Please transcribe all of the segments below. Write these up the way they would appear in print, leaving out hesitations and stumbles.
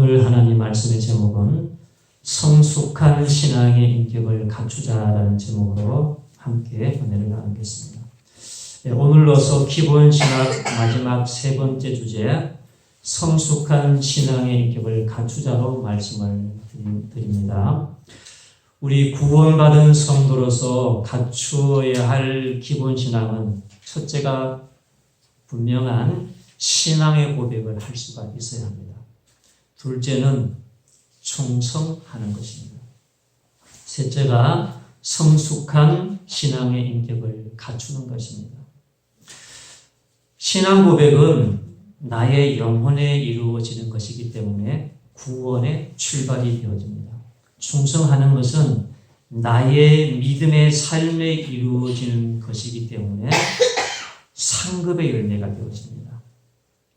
오늘 하나님 말씀의 제목은 성숙한 신앙의 인격을 갖추자라는 제목으로 함께 은혜를 나누겠습니다. 오늘로서 기본 신학 마지막 세 번째 주제 성숙한 신앙의 인격을 갖추자로 말씀을 드립니다. 우리 구원받은 성도로서 갖추어야 할 기본 신앙은 첫째가 분명한 신앙의 고백을 할 수가 있어야 합니다. 둘째는 충성하는 것입니다. 셋째가 성숙한 신앙의 인격을 갖추는 것입니다. 신앙 고백은 나의 영혼에 이루어지는 것이기 때문에 구원의 출발이 되어집니다. 충성하는 것은 나의 믿음의 삶에 이루어지는 것이기 때문에 상급의 열매가 되어집니다.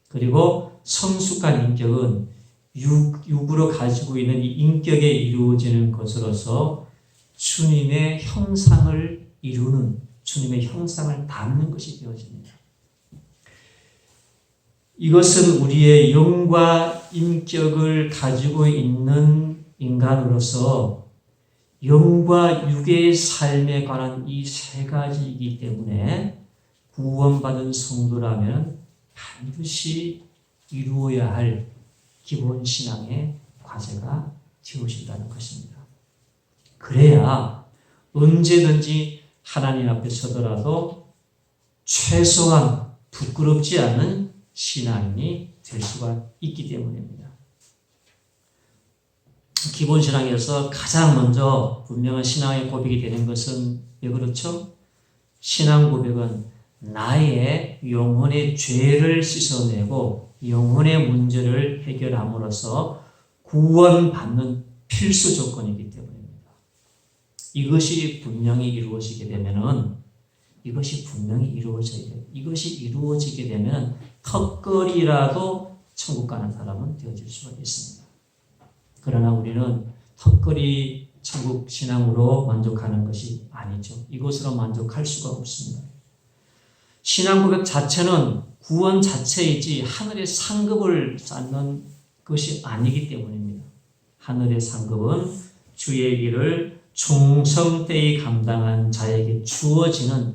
그리고 성숙한 인격은 육으로 가지고 있는 이 인격에 이루어지는 것으로서 주님의 형상을 이루는, 주님의 형상을 담는 것이 되어집니다. 이것은 우리의 영과 인격을 가지고 있는 인간으로서 영과 육의 삶에 관한 이 세 가지이기 때문에 구원받은 성도라면 반드시 이루어야 할 기본 신앙의 과제가 되어진다는 것입니다. 그래야 언제든지 하나님 앞에 서더라도 최소한 부끄럽지 않은 신앙인이 될 수가 있기 때문입니다. 기본 신앙에서 가장 먼저 분명한 신앙의 고백이 되는 것은 왜 그렇죠? 신앙 고백은 나의 영혼의 죄를 씻어내고 영혼의 문제를 해결함으로써 구원받는 필수 조건이기 때문입니다. 이것이 분명히 이루어지게 되면은 이것이 이루어지게 되면 턱걸이라도 천국 가는 사람은 되어질 수가 있습니다. 그러나 우리는 턱걸이 천국 신앙으로 만족하는 것이 아니죠. 이것으로 만족할 수가 없습니다. 신앙 고백 자체는 구원 자체이지 하늘의 상급을 쌓는 것이 아니기 때문입니다. 하늘의 상급은 주의 일을 충성되이 감당한 자에게 주어지는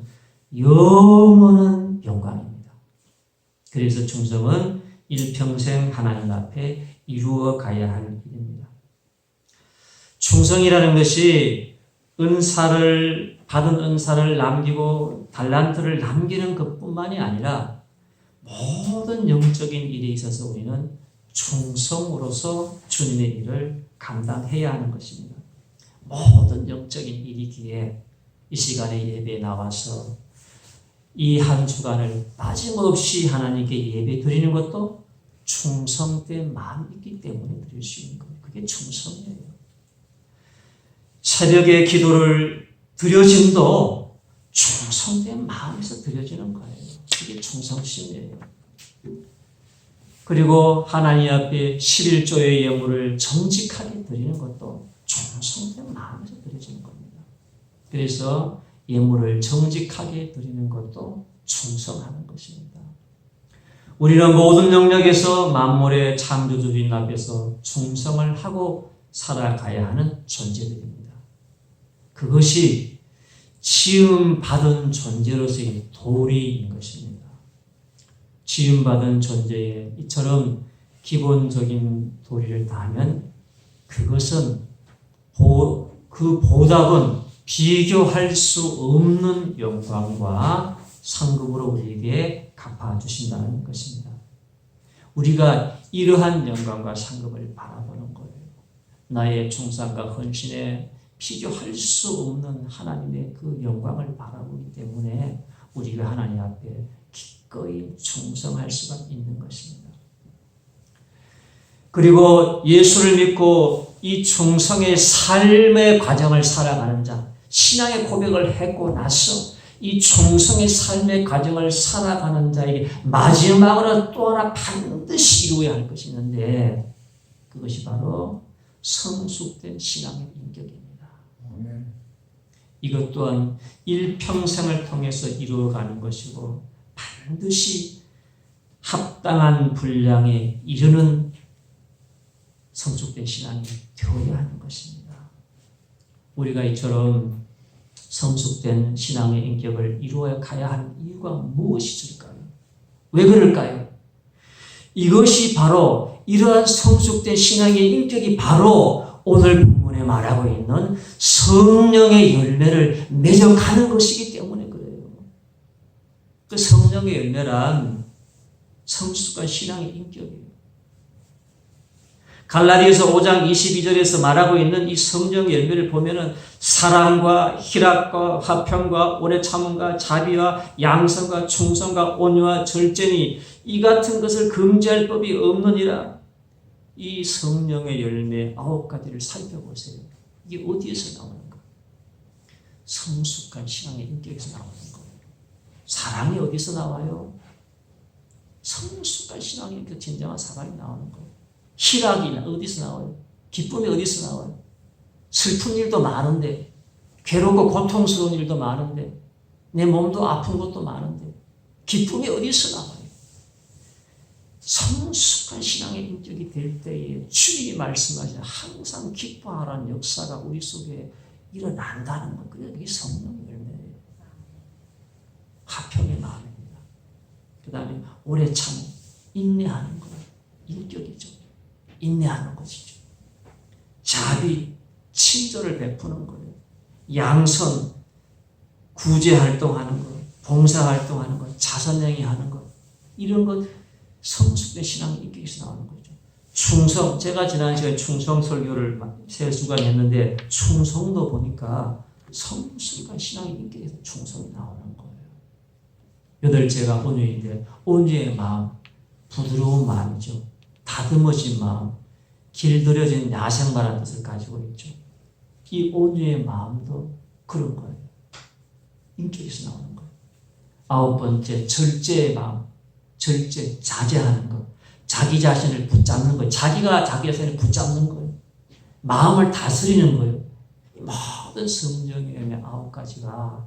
영원한 영광입니다. 그래서 충성은 일평생 하나님 앞에 이루어 가야 할 일입니다. 충성이라는 것이 받은 은사를 남기고 달란트를 남기는 것뿐만이 아니라 모든 영적인 일에 있어서 우리는 충성으로서 주님의 일을 감당해야 하는 것입니다. 모든 영적인 일이기에 이 시간에 예배에 나와서 이 한 주간을 빠짐없이 하나님께 예배 드리는 것도 충성된 마음이 있기 때문에 드릴 수 있는 거예요. 그게 충성이에요. 새벽에 기도를 드려짐도 충성된 마음에서 드려지는 거예요. 그게 충성심이에요. 그리고 하나님 앞에 11조의 예물을 정직하게 드리는 것도 충성된 마음에서 드려지는 겁니다. 그래서 예물을 정직하게 드리는 것도 충성하는 것입니다. 우리는 모든 영역에서 만물의 창조주인 앞에서 충성을 하고 살아가야 하는 존재들입니다. 그것이 지음받은 존재로서의 도리인 것입니다. 지음받은 존재에 이처럼 기본적인 도리를 다하면 그것은 그 보답은 비교할 수 없는 영광과 상급으로 우리에게 갚아주신다는 것입니다. 우리가 이러한 영광과 상급을 바라보는 거예요. 나의 충성과 헌신에 비교할 수 없는 하나님의 그 영광을 바라보기 때문에 우리가 하나님 앞에 기꺼이 충성할 수가 있는 것입니다. 그리고 예수를 믿고 이 충성의 삶의 과정을 살아가는 자, 신앙의 고백을 했고 나서 이 충성의 삶의 과정을 살아가는 자에게 마지막으로 또 하나 반드시 이루어야 할 것이 있는데 그것이 바로 성숙된 신앙의 인격입니다. 이것 또한 일평생을 통해서 이루어가는 것이고 반드시 합당한 분량에 이르는 성숙된 신앙이 되어야 하는 것입니다. 우리가 이처럼 성숙된 신앙의 인격을 이루어 가야 하는 이유가 무엇일까요? 왜 그럴까요? 이것이 바로 이러한 성숙된 신앙의 인격이 바로 오늘 본문에 말하고 있는 성령의 열매를 맺어가는 것이기 때문에 그래요. 그 성령의 열매란 성숙한 신앙의 인격이에요. 갈라디아서 5장 22절에서 말하고 있는 이 성령의 열매를 보면은 사랑과 희락과 화평과 오래 참음과 자비와 양선과 충성과 온유와 절제니 이 같은 것을 금지할 법이 없느니라. 이 성령의 열매 9가지를 살펴보세요. 이게 어디에서 나오는가? 성숙한 신앙의 인격에서 나오는 거예요. 사랑이 어디서 나와요? 성숙한 신앙의 인격, 진정한 사랑이 나오는 거예요. 희락이 어디서 나와요? 기쁨이 어디서 나와요? 슬픈 일도 많은데, 괴롭고 고통스러운 일도 많은데, 내 몸도 아픈 것도 많은데, 기쁨이 어디서 나와요? 성숙한 신앙의 인격이 될 때에 주님이 말씀하신 항상 기뻐하라는 역사가 우리 속에 일어난다는 것. 그게 성령의 열매예요. 화평의 마음입니다. 그 다음에 오래 참음, 인내하는 것. 인격이죠. 인내하는 것이죠. 자비, 친절을 베푸는 거예요. 양선, 구제활동하는 것, 봉사활동하는 것, 자선행위하는 것. 이런 것 성숙된 신앙의 인격에서 나오는 거죠. 충성, 제가 지난 시간에 충성 설교를 3주간 했는데 충성도 보니까 성숙한 신앙의 인격에서 충성이 나오는 거예요. 8제가 온유인데 온유의 마음, 부드러운 마음이죠. 다듬어진 마음, 길들여진 야생마라는 뜻을 가지고 있죠. 이 온유의 마음도 그런 거예요. 인격에서 나오는 거예요. 9번째, 절제의 마음. 절제, 자제하는 것. 자기 자신을 붙잡는 거예요. 자기가 자기 자신을 붙잡는 거예요. 마음을 다스리는 거예요. 모든 성령의 열매 9가지가 다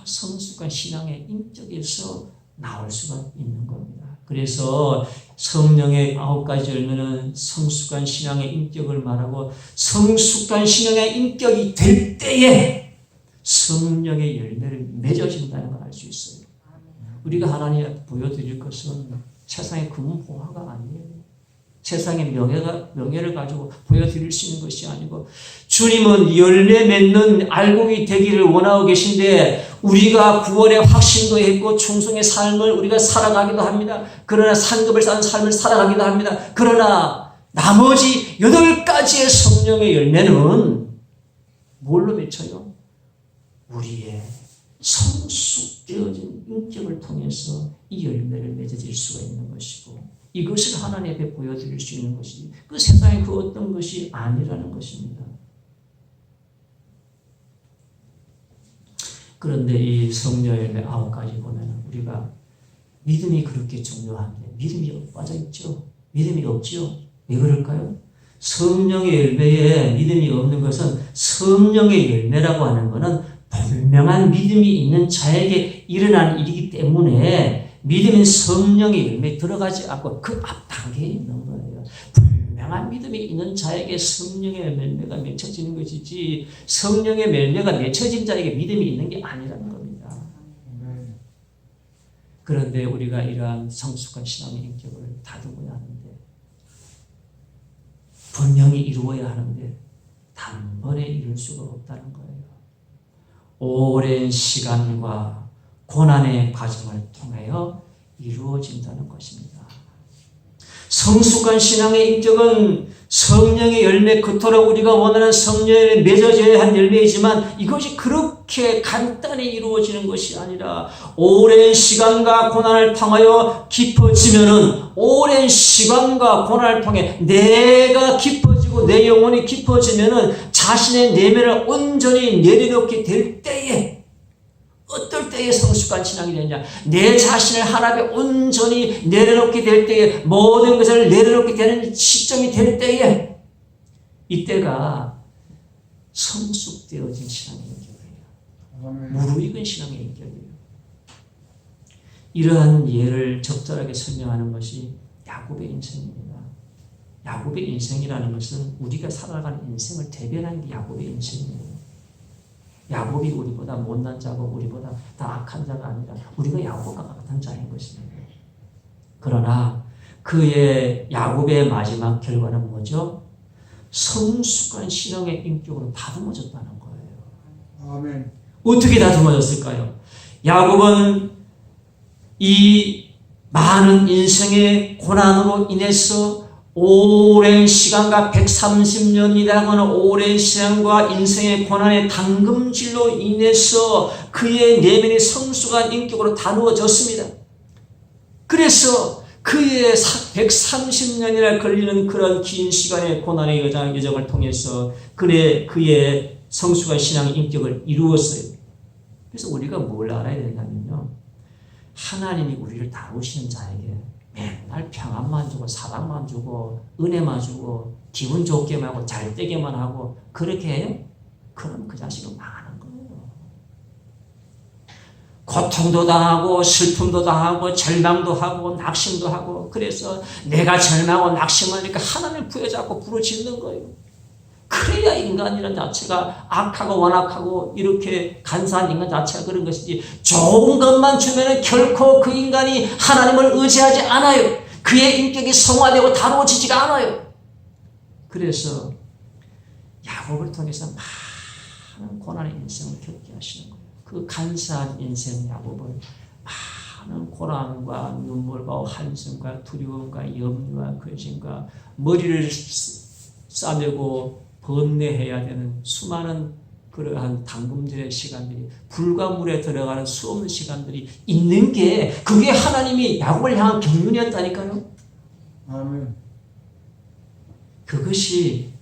성숙한 신앙의 인격에서 나올 수가 있는 겁니다. 그래서 성령의 9가지 열매는 성숙한 신앙의 인격을 말하고 성숙한 신앙의 인격이 될 때에 성령의 열매를 맺어진다는 걸 알 수 있어요. 우리가 하나님께 보여드릴 것은 세상의 금은보화가 아니에요. 세상의 명예를 가지고 보여드릴 수 있는 것이 아니고 주님은 열매 맺는 알곡이 되기를 원하고 계신데 우리가 구원의 확신도 있고 충성의 삶을 우리가 살아가기도 합니다. 그러나 상급을 쌓은 삶을 살아가기도 합니다. 그러나 나머지 8가지의 성령의 열매는 뭘로 맺혀요? 우리의 성숙되어진 인격을 통해서 이 열매를 맺어질 수가 있는 것이고 이것을 하나님 앞에 보여드릴 수 있는 것이지 그 세상에 그 어떤 것이 아니라는 것입니다. 그런데 이 성령 열매 9가지 보면 우리가 믿음이 그렇게 중요한데 믿음이 빠져 있죠. 믿음이 없죠. 왜 그럴까요? 성령의 열매에 믿음이 없는 것은 성령의 열매라고 하는 것은 분명한 믿음이 있는 자에게 일어나는 일이기 때문에 믿음인 성령의 열매에 들어가지 않고 그 앞 단계에 있는 거예요. 분명한 믿음이 있는 자에게 성령의 열매가 맺혀지는 것이지 성령의 열매가 맺혀진 자에게 믿음이 있는 게 아니라는 겁니다. 그런데 우리가 이러한 성숙한 신앙의 인격을 다듬어야 하는데 분명히 이루어야 하는데 단번에 이룰 수가 없다는 거예요. 오랜 시간과 고난의 과정을 통하여 이루어진다는 것입니다. 성숙한 신앙의 인격은 성령의 열매, 그토록 우리가 원하는 성령에 맺어져야 한 열매이지만 이것이 그렇게 간단히 이루어지는 것이 아니라 오랜 시간과 고난을 통하여 깊어지면은 오랜 시간과 고난을 통해 내가 깊어지고 내 영혼이 깊어지면은 자신의 내면을 온전히 내려놓게 될 때에 어떨 때에 성숙한 신앙이 되느냐? 내 자신을 하나님에 온전히 내려놓게 될 때에 모든 것을 내려놓게 되는 시점이 될 때에 이때가 성숙되어진 신앙의 인격이에요. 무르익은 신앙의 인격이에요. 이러한 예를 적절하게 설명하는 것이 야곱의 인생입니다. 야곱의 인생이라는 것은 우리가 살아가는 인생을 대변하는 게 야곱의 인생이에요. 야곱이 우리보다 못난 자고 우리보다 더 악한 자가 아니라 우리가 야곱과 같은 자인 것입니다. 그러나 그의 야곱의 마지막 결과는 뭐죠? 성숙한 신앙의 인격으로 다듬어졌다는 거예요. 아멘. 어떻게 다듬어졌을까요? 야곱은 이 많은 인생의 고난으로 인해서 오랜 시간과 130년이라고 하는 오랜 시간과 인생의 고난의 담금질로 인해서 그의 내면의 성숙한 인격으로 다루어졌습니다. 그래서 그의 130년이나 걸리는 그런 긴 시간의 고난의 여정을 통해서 그의 성숙한 신앙의 인격을 이루었어요. 그래서 우리가 뭘 알아야 되냐면요. 하나님이 우리를 다루시는 자에게 맨날 평안만 주고 사랑만 주고 은혜만 주고 기분 좋게만 하고 잘되게만 하고 그렇게 해요? 그럼 그 자식은 망하는 거예요. 고통도 당하고 슬픔도 당하고 절망도 하고 낙심도 하고 그래서 내가 절망하고 낙심하니까 하나님을 부여잡고 부르짖는 거예요. 그래야 인간이라는 자체가 악하고 완악하고 이렇게 간사한 인간 자체가 그런 것이지 좋은 것만 주면 결코 그 인간이 하나님을 의지하지 않아요. 그의 인격이 성화되고 다루어지지가 않아요. 그래서 야곱을 통해서 많은 고난의 인생을 겪게 하시는 거예요. 그 간사한 인생 야곱을 많은 고난과 눈물과 한숨과 두려움과 염려와 근심과 머리를 싸매고 번뇌해야 되는 수많은 그러한 담금질의 시간들이 불과 물에 들어가는 수없는 시간들이 있는 게 그게 하나님이 야곱을 향한 경륜이었다니까요. 아멘. 그것이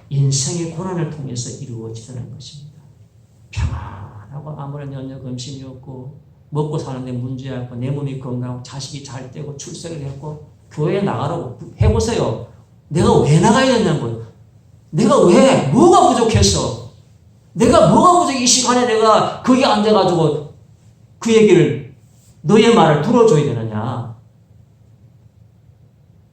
인생의 고난을 통해서 이루어지는 것입니다. 평안하고 아무런 연약 검심이 없고 먹고 사는데 문제 없고 내 몸이 건강하고 자식이 잘 되고 출세를 했고 교회에 나가라고 해보세요. 내가 왜 나가야 되냐고요. 내가 왜? 뭐가 부족했어? 내가 뭐가 부족해? 이 시간에 내가 거기 앉아가지고 그 얘기를 너의 말을 들어줘야 되느냐?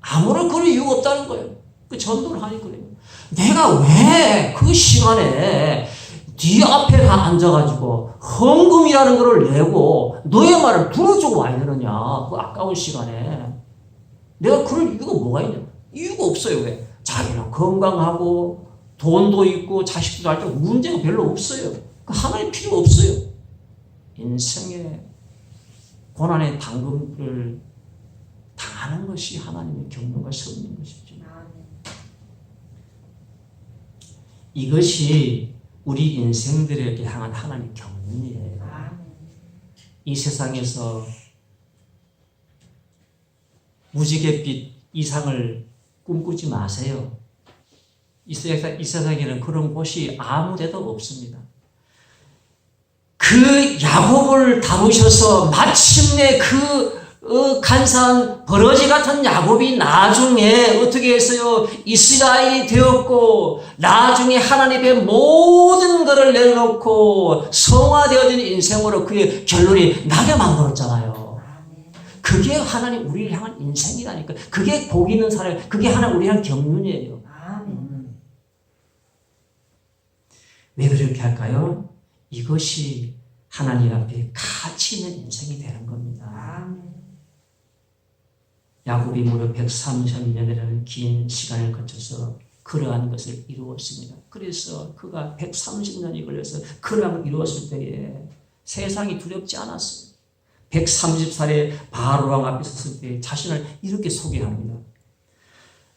아무런 그런 이유가 없다는 거예요. 그 전도를 하니 그래요. 내가 왜 그 시간에 네 앞에 가 앉아가지고 헌금이라는 거를 내고 너의 말을 들어주고 와야 되느냐? 그 아까운 시간에 내가 그럴 이유가 뭐가 있냐? 이유가 없어요. 왜? 자기는 건강하고 돈도 있고 자식도 잘 되고 문제가 별로 없어요. 하나님 필요가 없어요. 인생의 고난의 당금을 당하는 것이 하나님의 경륜과 섭리인 것이죠. 이것이 우리 인생들에게 향한 하나님의 경륜이에요. 이 세상에서 무지갯빛 이상을 꿈꾸지 마세요. 이 세상에는 그런 곳이 아무 데도 없습니다. 그 야곱을 다루셔서 마침내 간사한 버러지 같은 야곱이 나중에 어떻게 했어요? 이스라엘이 되었고 나중에 하나님의 모든 것을 내려놓고 성화되어진 인생으로 그의 결론이 나게 만들었잖아요. 그게 하나님 우리를 향한 인생이라니까. 그게 복 있는 사람, 그게 하나님 우리를 향한 경륜이에요. 왜 그렇게 할까요? 이것이 하나님 앞에 가치 있는 인생이 되는 겁니다. 야곱이 무려 130년이라는 긴 시간을 거쳐서 그러한 것을 이루었습니다. 그래서 그가 130년이 걸려서 그러한 걸 이루었을 때에 세상이 두렵지 않았어요. 130살에 바로왕 앞에 섰을 때 자신을 이렇게 소개합니다.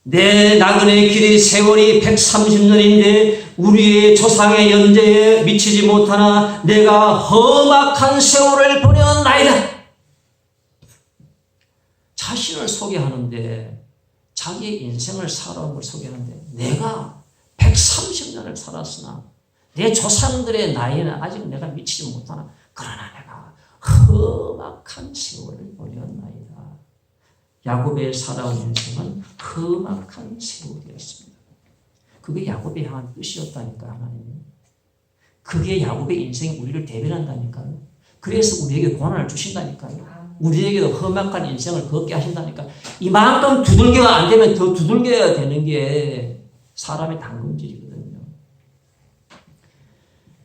내 나그네 길이 세월이 130년인데 우리의 조상의 연대에 미치지 못하나 내가 험악한 세월을 보내었나이다. 자신을 소개하는데 자기의 인생을 살아온 걸 소개하는데 내가 130년을 살았으나 내 조상들의 나이는 아직 내가 미치지 못하나 그러나 내가 험악한 세월을 보내었나이다. 야곱의 살아온 인생은 험악한 세월이었습니다. 그게 야곱이 향한 뜻이었다니까 하나님이. 그게 야곱의 인생이 우리를 대변한다니까요. 그래서 우리에게 고난을 주신다니까요. 우리에게도 험악한 인생을 걷게 하신다니까. 이만큼 두들겨가 안 되면 더 두들겨야 되는 게 사람의 당근질이거든요.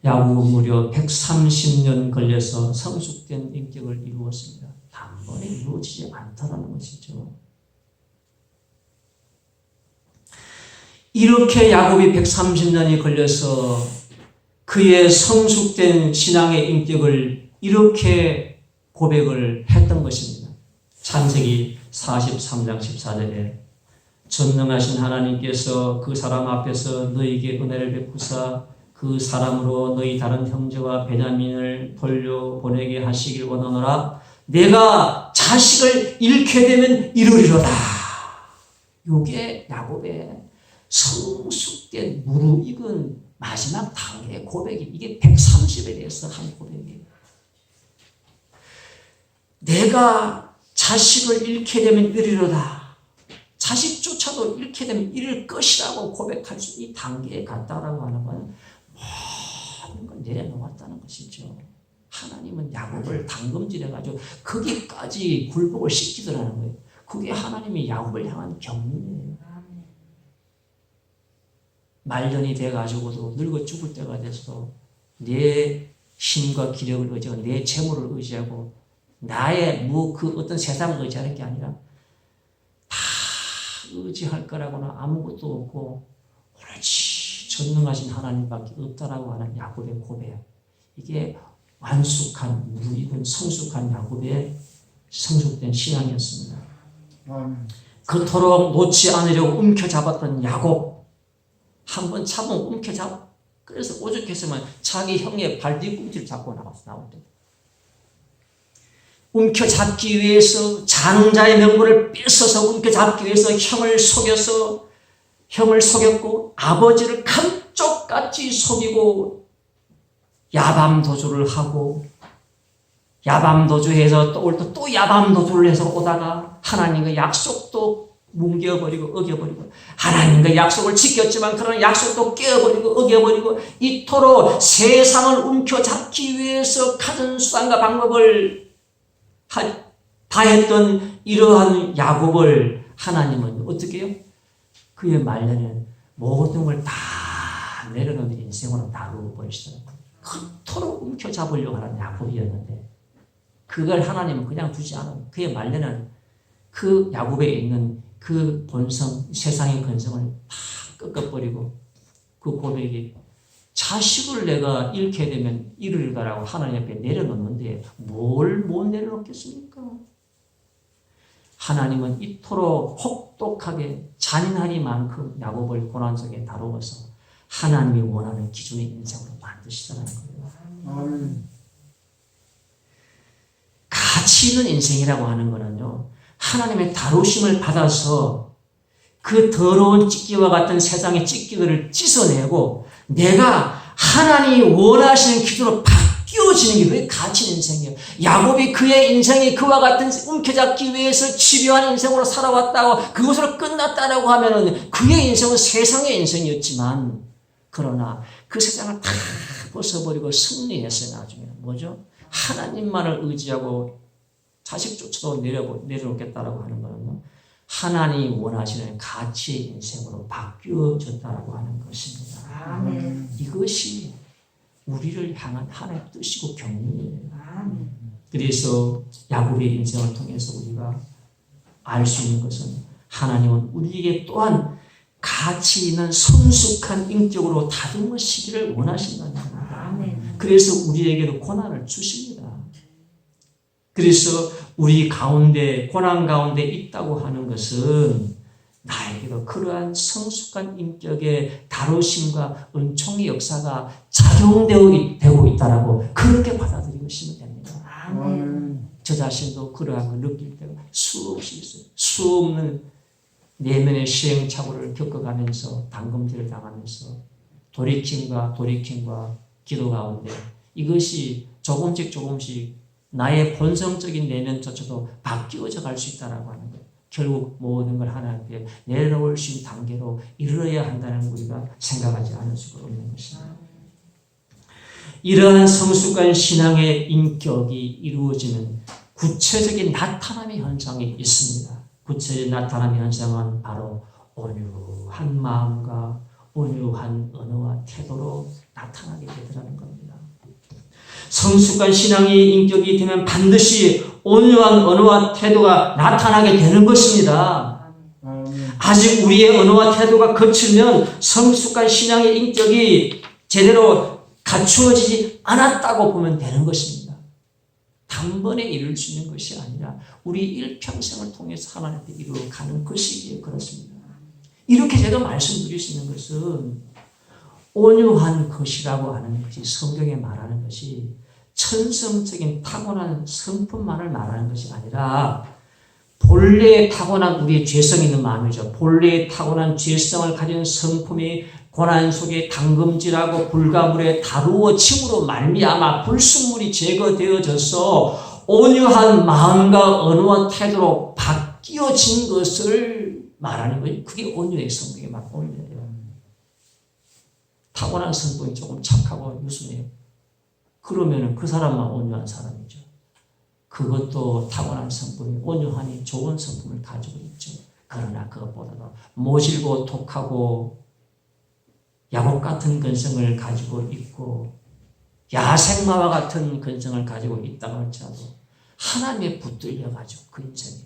야곱은 무려 130년 걸려서 성숙된 인격을 이루었습니다. 단번에 이루어지지 않다라는 것이죠. 이렇게 야곱이 130년이 걸려서 그의 성숙된 신앙의 인격을 이렇게 고백을 했던 것입니다. 창세기 43장 14절에 전능하신 하나님께서 그 사람 앞에서 너희에게 은혜를 베푸사 그 사람으로 너희 다른 형제와 베냐민을 돌려보내게 하시길 원하노라. 내가 자식을 잃게 되면 이루리로다. 이게 야곱의 성숙된 무르익은 마지막 단계의 고백이, 이게 130에 대해서 한 고백이에요. 내가 자식을 잃게 되면 이르리로다. 자식조차도 잃게 되면 이를 것이라고 고백할 수 이 단계에 갔다라고 하는 건 모든 걸 내려놓았다는 것이죠. 하나님은 야곱을 당금질해가지고 거기까지 굴복을 시키더라는 거예요. 그게 하나님이 야곱을 향한 경륜이에요. 말년이 돼가지고도 늙어 죽을 때가 돼서 내 힘과 기력을 의지하고 내 재물을 의지하고 나의 그 어떤 세상을 의지하는 게 아니라 다 의지할 거라고는 아무것도 없고 오로지 전능하신 하나님밖에 없다라고 하는 야곱의 고백. 이게 완숙한 무르익은 성숙한 야곱의 성숙된 신앙이었습니다. 그토록 놓지 않으려고 움켜잡았던 야곱. 한번 잡으면 움켜잡아. 그래서 오죽했으면 자기 형의 발뒤꿈치를 잡고 나올 때. 움켜잡기 위해서 장자의 명분을 뺏어서 움켜잡기 위해서 형을 속였고 아버지를 감쪽같이 속이고 야밤도주를 하고 야밤도주해서 또 야밤도주를 해서 오다가 하나님과 약속도 뭉개어버리고 어겨버리고 하나님과 약속을 지켰지만 그러나 약속도 깨어버리고 어겨버리고 이토록 세상을 움켜잡기 위해서 가진 수단과 방법을 다 했던 이러한 야곱을 하나님은 어떻게 해요? 그의 말년에는 모든 걸 다 내려놓는 인생으로 나누어버리시더라고요. 그토록 움켜잡으려고 하는 야곱이었는데 그걸 하나님은 그냥 두지 않아요. 그의 말년은 그 야곱에 있는 그 본성, 세상의 근성을 다 꺾어버리고 그 고백이 자식을 내가 잃게 되면 이르리다라고 하나님 앞에 내려놓는데 뭘 못 내려놓겠습니까? 하나님은 이토록 혹독하게 잔인하리만큼 야곱을 고난 속에 다루어서 하나님이 원하는 기준의 인생으로 만드시더라는 거예요. 가치 있는 인생이라고 하는 거는요. 하나님의 다루심을 받아서 그 더러운 찢기와 같은 세상의 찢기들을 찢어내고 내가 하나님이 원하시는 기준으로 바뀌어지는 게 그게 가치 있는 인생이에요. 야곱이 그의 인생이 그와 같은 움켜잡기 위해서 집요한 인생으로 살아왔다고 그것으로 끝났다라고 하면은 그의 인생은 세상의 인생이었지만 그러나 그 세상을 다 벗어버리고 승리했어요. 나중에는 뭐죠? 하나님만을 의지하고 자식조차도 내려놓겠다라고 하는 거는요. 하나님이 원하시는 가치의 인생으로 바뀌어졌다라고 하는 것입니다. 아멘. 이것이 우리를 향한 하나님의 뜻이고 경륜이에요. 아멘. 그래서 야곱의 인생을 통해서 우리가 알 수 있는 것은 하나님은 우리에게 또한 가치 있는 성숙한 인격으로 다듬으시기를 원하신다는 겁니다. 아멘. 그래서 우리에게도 고난을 주십니다. 그래서 우리 가운데 고난 가운데 있다고 하는 것은 나에게도 그러한 성숙한 인격의 다루심과 은총의 역사가 작용되고 있다라고 그렇게 받아들이시면 됩니다. 저 자신도 그러한 걸 느낄 때가 수없이 있어요. 수없는 내면의 시행착오를 겪어가면서 당금질을 당하면서 돌이킴과 기도 가운데 이것이 조금씩 나의 본성적인 내면조차도 바뀌어져 갈 수 있다라고 하는 거예요. 결국 모든 걸 하나님께 내려올 수 있는 단계로 이르러야 한다는 우리가 생각하지 않을 수가 없는 것입니다. 이러한 성숙한 신앙의 인격이 이루어지는 구체적인 나타남의 현상이 있습니다. 구체적인 나타남의 현상은 바로 온유한 마음과 온유한 언어와 태도로 나타나게 되더라는 겁니다. 성숙한 신앙의 인격이 되면 반드시 온유한 언어와 태도가 나타나게 되는 것입니다. 아직 우리의 언어와 태도가 거칠면 성숙한 신앙의 인격이 제대로 갖추어지지 않았다고 보면 되는 것입니다. 단번에 이룰 수 있는 것이 아니라 우리 일평생을 통해서 하나님께 이루어가는 것이기에 그렇습니다. 이렇게 제가 말씀드릴 수 있는 것은 온유한 것이라고 하는 것이 성경에 말하는 것이 천성적인 타고난 성품만을 말하는 것이 아니라 본래에 타고난 우리의 죄성이 있는 마음이죠. 본래에 타고난 죄성을 가진 성품이 고난 속에 담금질하고 불가물에 다루어짐으로 말미암아 불순물이 제거되어져서 온유한 마음과 언어와 태도로 바뀌어진 것을 말하는 거예요. 그게 온유의 성격에 막 온유예요. 타고난 성품이 조금 착하고 유순해요. 그러면 그 사람만 온유한 사람이죠. 그것도 타고난 성품이 온유하니 좋은 성품을 가지고 있죠. 그러나 그것보다도 모질고 독하고 야곱 같은 근성을 가지고 있고 야생마와 같은 근성을 가지고 있다고 할지라도 하나님에 붙들려가지고 그 인생이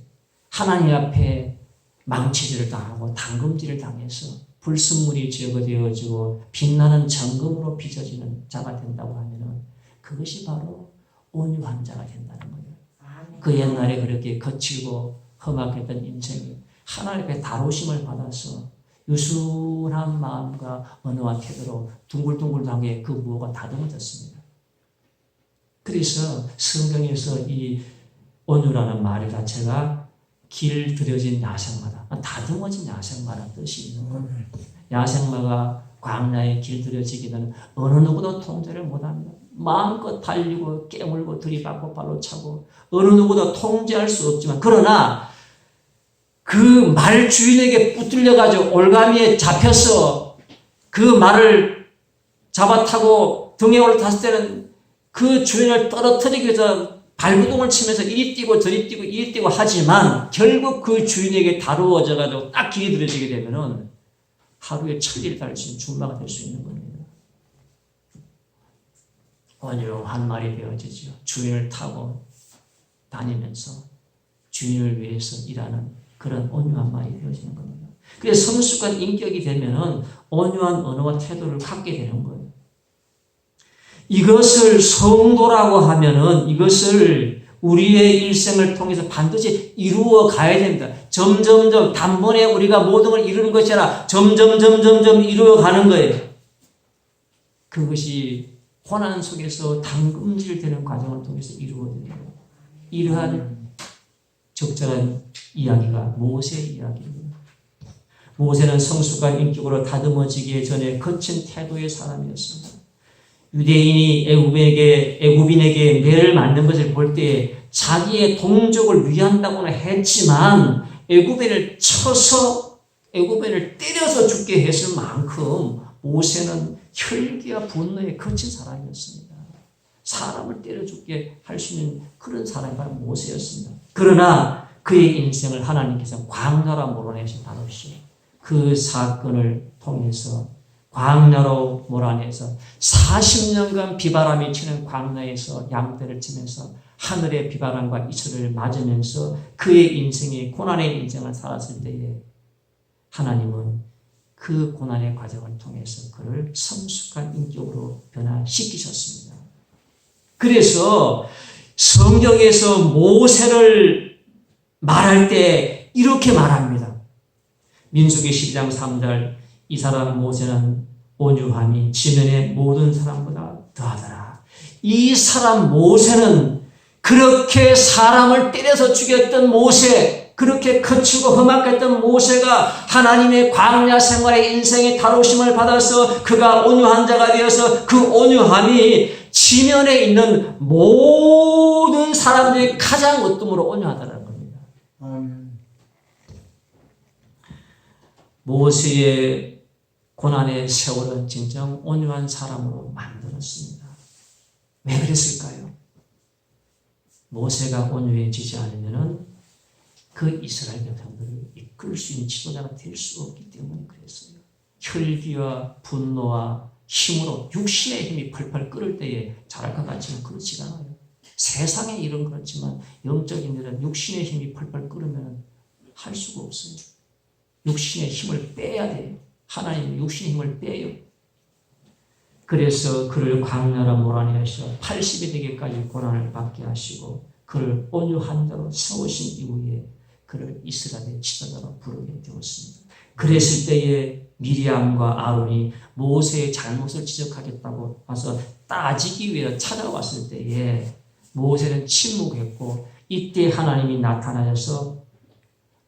하나님 앞에 망치질을 당하고 담금질을 당해서 불순물이 제거되어지고 빛나는 정금으로 빚어지는 자가 된다고 하면은 그것이 바로 온유한 자가 된다는 거예요. 그 옛날에 그렇게 거칠고 험악했던 인생이 하나님의 다루심을 받아서 유순한 마음과 언어와 태도로 둥글둥글하게 그 무엇가 다듬어졌습니다. 그래서 성경에서 이 온유라는 말 자체가 길들여진 야생마다, 다듬어진 야생마라는 뜻이 있는 거예요. 야생마가 광야에 길들여지기는 어느 누구도 통제를 못합니다. 마음껏 달리고 깨물고 들이받고 발로 차고 어느 누구도 통제할 수 없지만 그러나 그 말 주인에게 붙들려가지고 올가미에 잡혀서 그 말을 잡아타고 등에 올라탔을 때는 그 주인을 떨어뜨리기 위해서 발구동을 치면서 이리 뛰고 저리 뛰고 이리 뛰고 하지만 결국 그 주인에게 다루어져가지고 딱 길이 들어지게 되면은 하루에 천리를 달릴 수 있는 준마가 될 수 있는 겁니다. 온유한 말이 되어지죠. 주인을 타고 다니면서 주인을 위해서 일하는 그런 온유한 말이 되어지는 겁니다. 그래서 성숙한 인격이 되면은 온유한 언어와 태도를 갖게 되는 거예요. 이것을 성도라고 하면은 이것을 우리의 일생을 통해서 반드시 이루어 가야 됩니다. 점점점 단번에 우리가 모든 걸 이루는 것이 아니라 점점점점점 이루어 가는 거예요. 그것이 고난 속에서 담금질되는 과정을 통해서 이루어지는 거예요. 이러한 적절한 이야기가 모세의 이야기입니다. 모세는 성숙한 인격으로 다듬어지기 전에 거친 태도의 사람이었습니다. 유대인이 애굽인에게 매를 맞는 것을 볼 때 자기의 동족을 위한다고는 했지만 애굽인을 쳐서 애굽인을 때려서 죽게 했을 만큼 모세는 혈기와 분노에 거친 사람이었습니다. 사람을 때려 죽게 할 수 있는 그런 사람이 바로 모세였습니다. 그러나 그의 인생을 하나님께서 광야로 몰아내신 다루시오. 그 사건을 통해서 광야로 몰아내서 40년간 비바람이 치는 광야에서 양떼를 치면서 하늘의 비바람과 이슬을 맞으면서 그의 인생이 고난의 인생을 살았을 때에 하나님은 그 고난의 과정을 통해서 그를 성숙한 인격으로 변화시키셨습니다. 그래서 성경에서 모세를 말할 때 이렇게 말합니다. 민수기 12장 3절 이 사람 모세는 온유함이 지면의 모든 사람보다 더하더라. 이 사람 모세는 그렇게 사람을 때려서 죽였던 모세, 그렇게 거칠고 험악했던 모세가 하나님의 광야 생활의 인생의 다루심을 받아서 그가 온유한 자가 되어서 그 온유함이 지면에 있는 모든 사람들이 가장 어둠으로 온유하다는 겁니다. 모세의 고난의 세월은 진정 온유한 사람으로 만들었습니다. 왜 그랬을까요? 모세가 온유해지지 않으면은 그 이스라엘 백성들을 이끌 수 있는 지도자가 될 수 없기 때문에 그랬어요. 혈기와 분노와 힘으로 육신의 힘이 펄펄 끓을 때에 잘할 것 같지만 그렇지가 않아요. 세상의 일은 그렇지만 영적인 일은 육신의 힘이 펄펄 끓으면 할 수가 없어요. 육신의 힘을 빼야 돼요. 하나님은 육신의 힘을 빼요. 그래서 그를 광야로 몰아내 하시어 80이 되기까지 고난을 받게 하시고 그를 온유한 자로 세우신 이후에 그를 이스라엘의 지도자로 부르게 되었습니다. 그랬을 때에 미리암과 아론이 모세의 잘못을 지적하겠다고 와서 따지기 위해 찾아왔을 때에 모세는 침묵했고 이때 하나님이 나타나셔서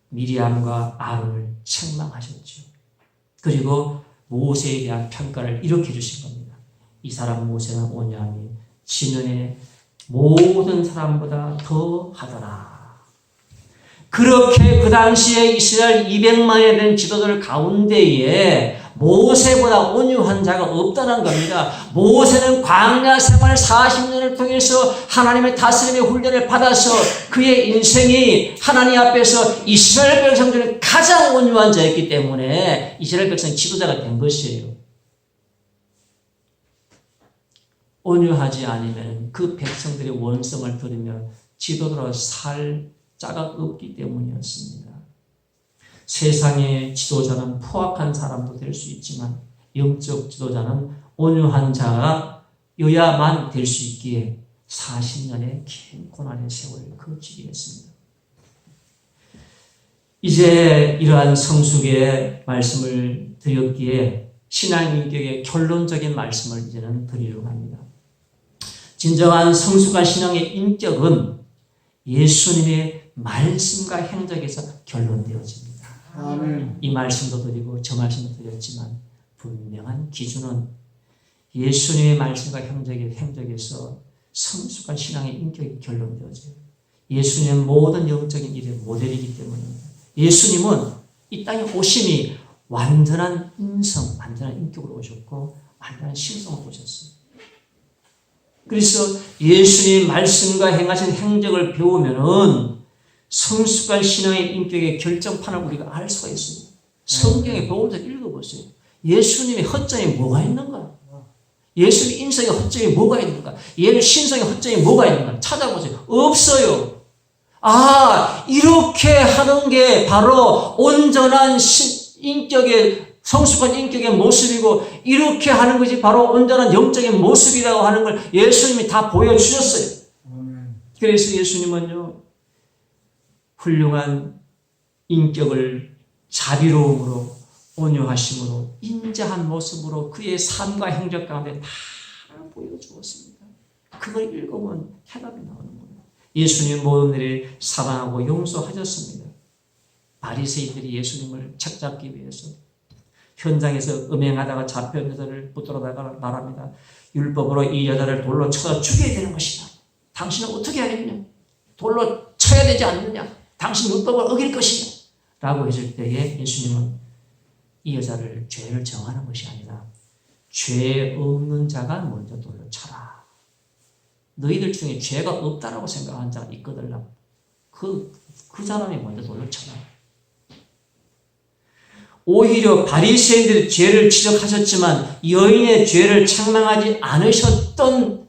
미리암과 아론을 책망하셨죠. 그리고 모세에 대한 평가를 이렇게 해주신 겁니다. 이 사람 모세는 온유함이 지면의 모든 사람보다 더 하더라. 그렇게 그 당시에 이스라엘 200만에 된 지도들 가운데에 모세보다 온유한 자가 없다는 겁니다. 모세는 광야 생활 40년을 통해서 하나님의 다스림의 훈련을 받아서 그의 인생이 하나님 앞에서 이스라엘 백성들은 가장 온유한 자였기 때문에 이스라엘 백성 지도자가 된 것이에요. 온유하지 않으면 그 백성들의 원성을 들으며 지도자로 살 자가 없기 때문이었습니다. 세상의 지도자는 포악한 사람도 될 수 있지만 영적 지도자는 온유한 자여야만 될 수 있기에 40년의 긴 고난의 세월을 거치게 했습니다. 이제 이러한 성숙의 말씀을 드렸기에 신앙인격의 결론적인 말씀을 이제는 드리려고 합니다. 진정한 성숙한 신앙의 인격은 예수님의 말씀과 행적에서 결론되어집니다. 아멘. 이 말씀도 드리고 저 말씀도 드렸지만 분명한 기준은 예수님의 말씀과 행적에서 성숙한 신앙의 인격이 결론되어져요. 예수님은 모든 영적인 일의 모델이기 때문입니다. 예수님은 이 땅에 오심이 완전한 인성, 완전한 인격으로 오셨고 완전한 신성으로 오셨어요. 그래서 예수님의 말씀과 행하신 행적을 배우면은 성숙한 신앙의 인격의 결정판을 우리가 알 수가 있습니다. 성경에 보면서 읽어보세요. 예수님의 허점이 뭐가 있는가? 예수님의 인성의 허점이 뭐가 있는가? 예수님의 신성의 허점이 뭐가 있는가? 찾아보세요. 없어요. 아, 이렇게 하는 게 바로 온전한 인격의 성숙한 인격의 모습이고 이렇게 하는 것이 바로 온전한 영적인 모습이라고 하는 걸 예수님이 다 보여주셨어요. 그래서 예수님은요, 훌륭한 인격을 자비로움으로 온유하심으로 인자한 모습으로 그의 삶과 행적 가운데 다 보여주었습니다. 그걸 읽으면 해답이 나오는 거예요. 예수님 모든 일을 사랑하고 용서하셨습니다. 바리새인들이 예수님을 책잡기 위해서 현장에서 음행하다가 잡혀온 여자를 붙들어다가 말합니다. 율법으로 이 여자를 돌로 쳐 죽여야 되는 것이다. 당신은 어떻게 하겠냐? 돌로 쳐야 되지 않느냐? 당신 율법을 어길 것이냐? 라고 했을 때에 예수님은 이 여자를 죄를 정하는 것이 아니라 죄 없는 자가 먼저 돌로 쳐라. 너희들 중에 죄가 없다라고 생각하는 자가 있거든. 그 사람이 먼저 돌로 쳐라. 오히려 바리새인들이 죄를 지적하셨지만 여인의 죄를 책망하지 않으셨던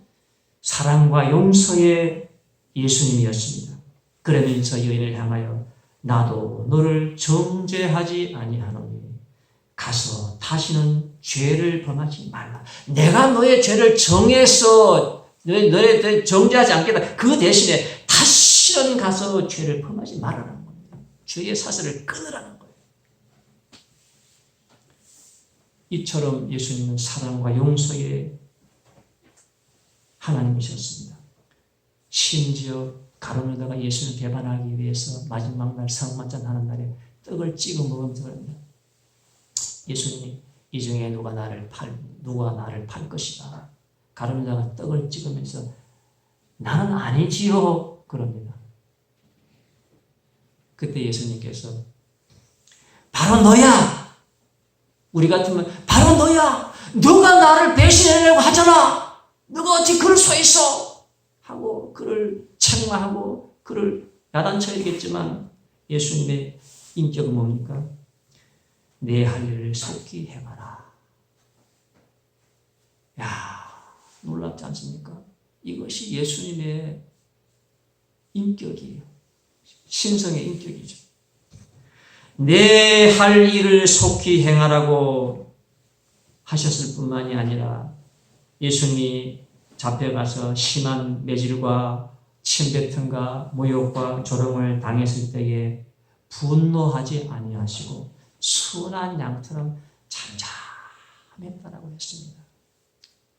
사랑과 용서의 예수님이었습니다. 그러면서 여인을 향하여 나도 너를 정죄하지 아니하노니 가서 다시는 죄를 범하지 말라. 내가 너의 죄를 정해서 너의 정죄하지 않겠다. 그 대신에 다시는 가서 죄를 범하지 말라는 겁니다. 죄의 사슬을 끊으라는 거예요. 이처럼 예수님은 사랑과 용서의 하나님이셨습니다. 심지어 가룟유다가 예수님을 배반하기 위해서 마지막 날 성만찬 하는 날에 떡을 찍어 먹으면서 그럽니다. 예수님이 이 중에 누가 나를 팔 것이다. 가룟유다가 떡을 찍으면서 나는 아니지요 그럽니다. 그때 예수님께서 바로 너야. 우리 같으면 바로 너야. 너가 나를 배신하려고 하잖아. 너가 어떻게 그럴 수 있어? 하고 그를 책망하고 그를 야단쳐야겠지만 예수님의 인격은 뭡니까? 내 할 일을 속히 행하라. 야, 놀랍지 않습니까? 이것이 예수님의 인격이에요. 신성의 인격이죠. 내 할 일을 속히 행하라고 하셨을 뿐만이 아니라 예수님이 잡혀가서 심한 매질과 침뱉음과 모욕과 조롱을 당했을 때에 분노하지 아니하시고 순한 양처럼 잠잠했다라고 했습니다.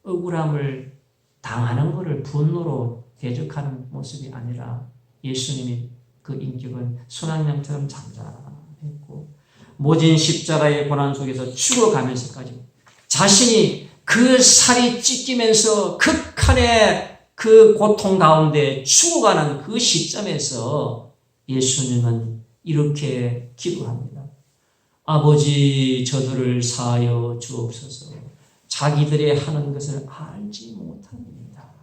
억울함을 당하는 것을 분노로 대적하는 모습이 아니라 예수님이 그 인격은 순한 양처럼 잠잠했고 모진 십자가의 고난 속에서 죽어가면서까지 자신이 그 살이 찢기면서 극한의 그 고통 가운데 죽어가는 그 시점에서 예수님은 이렇게 기도합니다. 아버지, 저들을 사하여 주옵소서. 자기들의 하는 것을 알지 못합니다.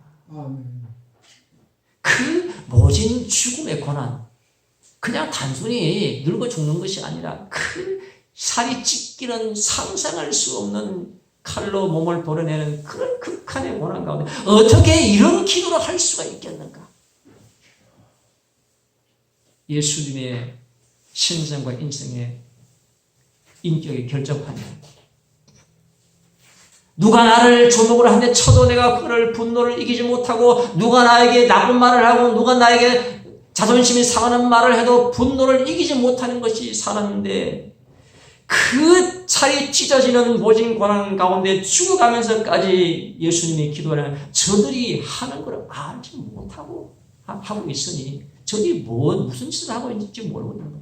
그 모진 죽음의 고난, 그냥 단순히 늙어 죽는 것이 아니라 그 살이 찢기는 상상할 수 없는 칼로 몸을 도려내는 그런 극한의 고난 가운데 어떻게 이런 기도를 할 수가 있겠는가? 예수님의 신성과 인성의 인격의 결정판이에요. 누가 나를 조목을 하는데 쳐도 내가 그를 분노를 이기지 못하고 누가 나에게 나쁜 말을 하고 누가 나에게 자존심이 상하는 말을 해도 분노를 이기지 못하는 것이 사람인데 그 살이 찢어지는 모진 고난 가운데 죽어가면서까지 예수님이 기도하는 저들이 하는 것을 알지 못하고 하고 있으니 저들이 무슨 짓을 하고 있는지 모르고 있는 거예요.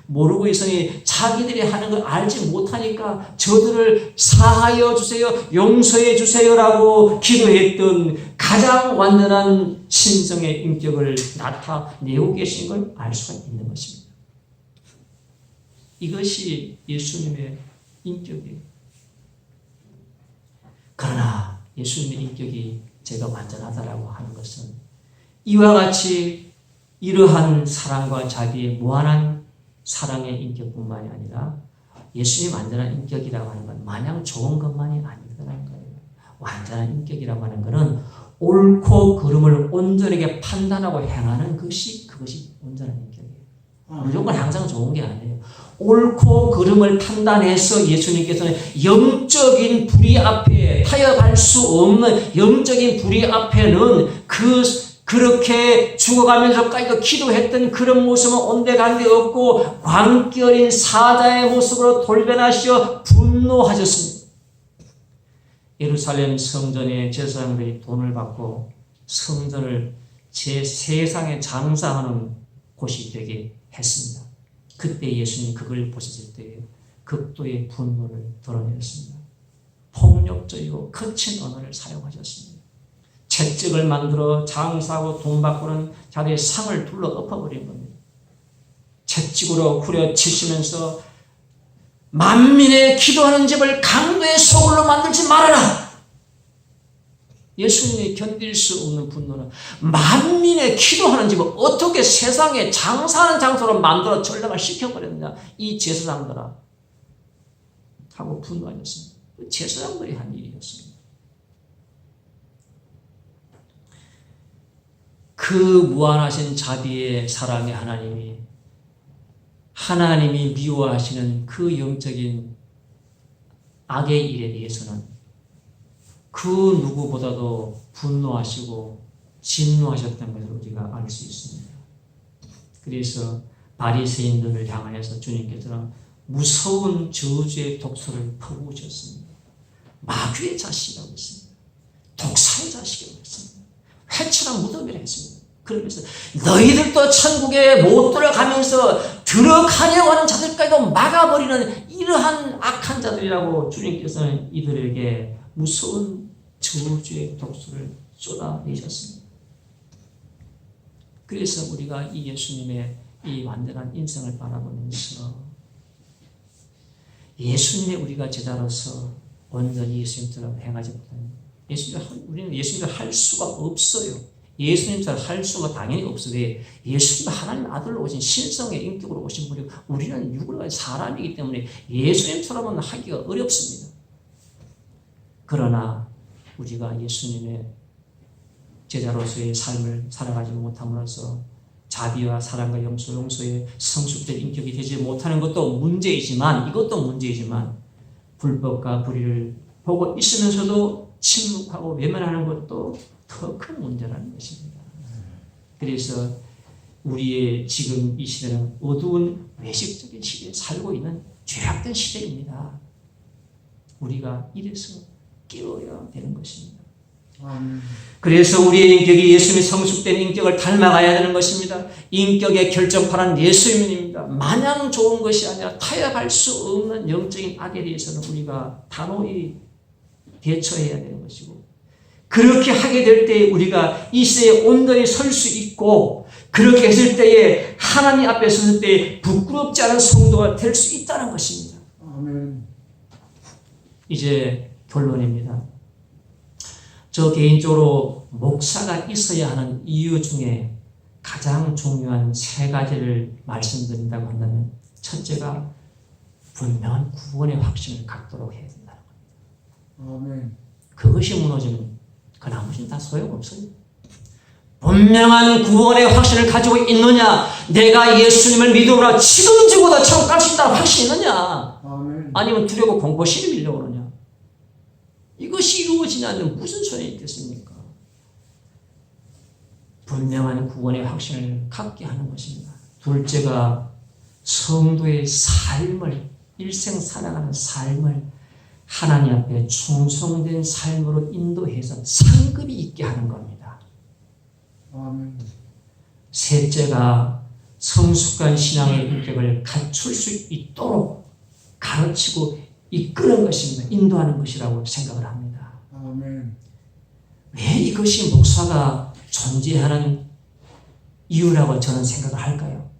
모르고 있으니 자기들이 하는 걸 알지 못하니까 저들을 사하여 주세요, 용서해 주세요라고 기도했던 가장 완전한 신성의 인격을 나타내고 계신 걸 알 수가 있는 것입니다. 이것이 예수님의 인격이에요. 그러나 예수님의 인격이 제가 완전하다라고 하는 것은 이와 같이 이러한 사랑과 자비의 무한한 사랑의 인격뿐만이 아니라 예수님의 완전한 인격이라고 하는 건 마냥 좋은 것만이 아니더라는 거예요. 완전한 인격이라고 하는 것은 옳고 그름을 온전하게 판단하고 행하는 그것이 온전한 인격이에요. 무조건 항상 좋은 게 아니에요. 옳고 그름을 판단해서 예수님께서는 영적인 불의 앞에 타협할 수 없는 영적인 불의 앞에는 그렇게 죽어가면서까지도 기도했던 그런 모습은 온데간데 없고 광기 어린 사자의 모습으로 돌변하시어 분노하셨습니다. 예루살렘 성전의 제사장들이 돈을 받고 성전을 세상에 장사하는 곳이 되게 했습니다. 그때 예수님 그걸 보셨을 때 극도의 분노를 드러냈습니다. 폭력적이고 거친 언어를 사용하셨습니다. 채찍을 만들어 장사하고 돈 받고는 자기의 상을 둘러 엎어버린 겁니다. 채찍으로 후려치시면서 만민의 기도하는 집을 강도의 소굴로 만들지 말아라. 예수님이 견딜 수 없는 분노는 만민의 기도하는 집을 어떻게 세상에 장사하는 장소로 만들어 전락을 시켜버렸느냐, 이 제사장들아 하고 분노하셨습니다. 제사장들이 한 일이었습니다. 그 무한하신 자비의 사랑의 하나님이 미워하시는 그 영적인 악의 일에 대해서는 그 누구보다도 분노하시고 진노하셨던 것을 우리가 알 수 있습니다. 그래서 바리새인들을 향하여서 주님께서는 무서운 저주의 독소를 퍼부으셨습니다. 마귀의 자식이라고 했습니다. 독사의 자식이라고 했습니다. 회칠한 무덤이라고 했습니다. 그러면서 너희들도 천국에 못 들어가면서 들어가려고 하는 자들까지도 막아버리는 이러한 악한 자들이라고 주님께서는 이들에게 무서운 저주의 독소를 쏟아내셨습니다. 그래서 우리가 이 예수님의 이 완전한 인성을 바라보면서 예수님의 우리가 제자로서 온전히 예수님처럼 행하지 못하는 우리는 예수님을 할 수가 없어요. 예수님처럼 할 수가 당연히 없어. 왜? 예수님은 하나님 아들로 오신 신성의 인격으로 오신 분이고 우리는 육을 가진 사람이기 때문에 예수님처럼은 하기가 어렵습니다. 그러나 우리가 예수님의 제자로서의 삶을 살아가지 못함으로써 자비와 사랑과 용서의 성숙된 인격이 되지 못하는 것도 문제이지만 이것도 문제이지만 불법과 불의를 보고 있으면서도 침묵하고 외면하는 것도 더 큰 문제라는 것입니다. 그래서 우리의 지금 이 시대는 어두운 외식적인 시대에 살고 있는 죄악된 시대입니다. 우리가 이래서 깨어야 되는 것입니다. 그래서 우리의 인격이 예수님의 성숙된 인격을 닮아가야 되는 것입니다. 인격의 결정판은 예수님입니다. 마냥 좋은 것이 아니라 타협할 수 없는 영적인 악에 대해서는 우리가 단호히 대처해야 되는 것이고 그렇게 하게 될 때 우리가 이 시대에 온전히 설 수 있고 그렇게 했을 때에 하나님 앞에 섰을 때 부끄럽지 않은 성도가 될 수 있다는 것입니다. 아멘. 이제 결론입니다. 저 개인적으로 목사가 있어야 하는 이유 중에 가장 중요한 3가지를 말씀드린다고 한다면 첫째가 분명한 구원의 확신을 갖도록 해야 된다는 겁니다. 아멘. 그것이 무너지면 그 나머지는 다 소용없어요. 분명한 구원의 확신을 가지고 있느냐? 내가 예수님을 믿음으로 지금 죽어도 천국 갈 수 있다는 확신이 있느냐? 아멘. 아니면 두려고 공포심이 밀려고 그러냐? 이것이 이루어지지 않으면 무슨 소용이 있겠습니까? 분명한 구원의 확신을 갖게 하는 것입니다. 둘째가 성도의 삶을 일생 살아가는 삶을 하나님 앞에 충성된 삶으로 인도해서 상급이 있게 하는 겁니다. 아멘. 셋째가 성숙한 신앙의 인격을 갖출 수 있도록 가르치고 이끄는 것입니다. 인도하는 것이라고 생각을 합니다. 아멘. 왜 이것이 목사가 존재하는 이유라고 저는 생각을 할까요?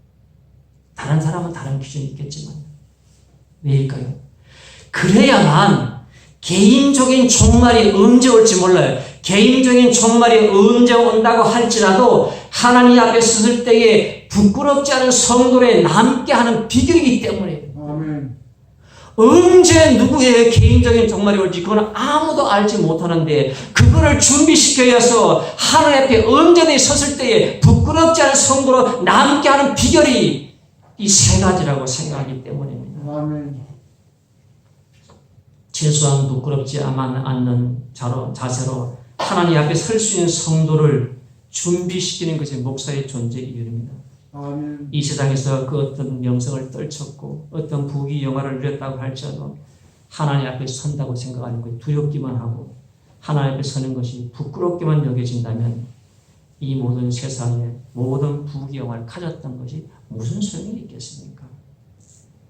다른 사람은 다른 기준이 있겠지만 왜일까요? 그래야만 개인적인 종말이 언제 올지 몰라요. 개인적인 종말이 언제 온다고 할지라도 하나님 앞에 섰을 때에 부끄럽지 않은 성도에 남게 하는 비결이기 때문에 아멘. 언제 누구의 개인적인 종말이 올지 그건 아무도 알지 못하는데 그거를 준비시켜야 해서 하나님 앞에 언제든지 섰을 때에 부끄럽지 않은 성도로 남게 하는 비결이 이 3가지라고 생각하기 때문입니다. 아멘. 최소한 부끄럽지 않는 자세로 하나님 앞에 설 수 있는 성도를 준비시키는 것이 목사의 존재 이유입니다. 아멘. 이 세상에서 그 어떤 명성을 떨쳤고 어떤 부귀 영화를 누렸다고 할지라도 하나님 앞에 선다고 생각하는 것이 두렵기만 하고 하나님 앞에 서는 것이 부끄럽게만 여겨진다면 이 모든 세상에 모든 부귀 영화를 가졌던 것이 무슨 소용이 있겠습니까?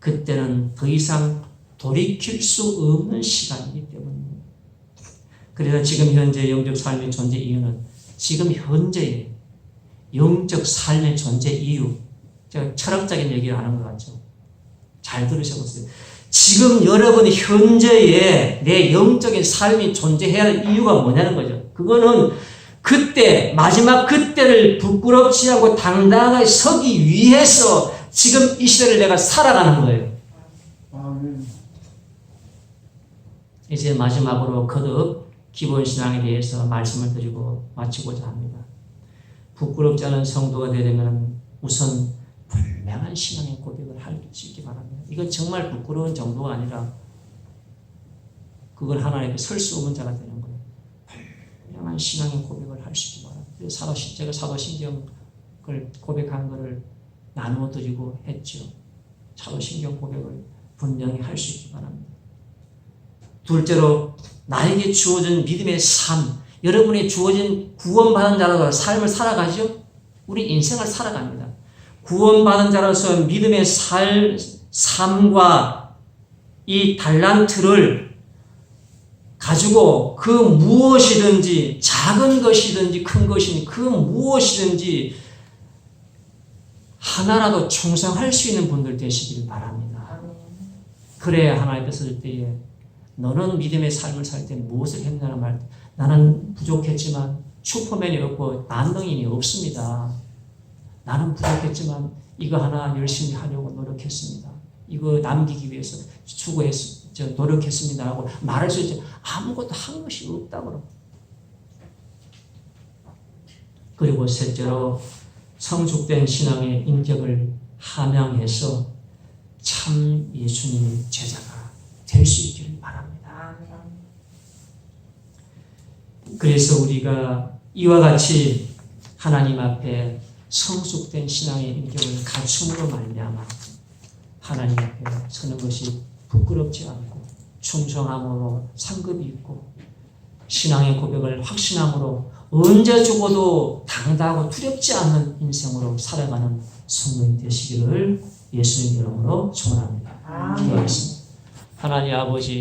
그때는 더 이상 돌이킬 수 없는 시간이기 때문입니다. 그래서 지금 현재 영적 삶의 존재 이유는 지금 현재의 영적 삶의 존재 이유, 제가 철학적인 얘기를 하는 것 같죠. 잘 들으셔보세요. 지금 여러분 현재의 내 영적인 삶이 존재해야 할 이유가 뭐냐는 거죠. 그거는 그때 마지막 그때를 부끄럽지 않고 당당하게 서기 위해서 지금 이 시대를 내가 살아가는 거예요. 아멘. 이제 마지막으로 거듭 기본신앙에 대해서 말씀을 드리고 마치고자 합니다. 부끄럽지 않은 성도가 되려면 우선 분명한 신앙의 고백을 할 수 있기 바랍니다. 이건 정말 부끄러운 정도가 아니라 그건 하나님께 설 수 없는 자가 되는 거예요. 분명한 신앙의 고백을 할 수 있기 바랍니다. 그래서 제가 사도신경을 고백한 것을 나누어 드리고 했죠. 사도신경 고백을 분명히 할 수 있기 바랍니다. 둘째로 나에게 주어진 믿음의 삶, 여러분이 주어진 구원받은 자로서 삶을 살아가죠? 우리 인생을 살아갑니다. 구원받은 자로서 믿음의 삶과 이 달란트를 가지고 그 무엇이든지 작은 것이든지 큰 것이든지 그 무엇이든지 하나라도 충성할 수 있는 분들 되시길 바랍니다. 그래야 하나님 앞에 설 때에 너는 믿음의 삶을 살 때 무엇을 했냐는 말, 나는 부족했지만 슈퍼맨이 없고 만능인이 없습니다. 나는 부족했지만 이거 하나 열심히 하려고 노력했습니다. 이거 남기기 위해서 노력했습니다 하고 말할 수 있죠. 아무것도 한 것이 없다고. 그리고 셋째로 성숙된 신앙의 인격을 함양해서 참 예수님의 제자가 될 수 있기를 바랍니다. 그래서 우리가 이와 같이 하나님 앞에 성숙된 신앙의 인격을 갖춤으로 말미암아 하나님 앞에 서는 것이 부끄럽지 않고 충성함으로 상급이 있고 신앙의 고백을 확신함으로 언제 죽어도 당당하고 두렵지 않는 인생으로 살아가는 성도인 되시기를 예수님 이름으로 축원합니다. 기도하겠습니다. 하나님 아버지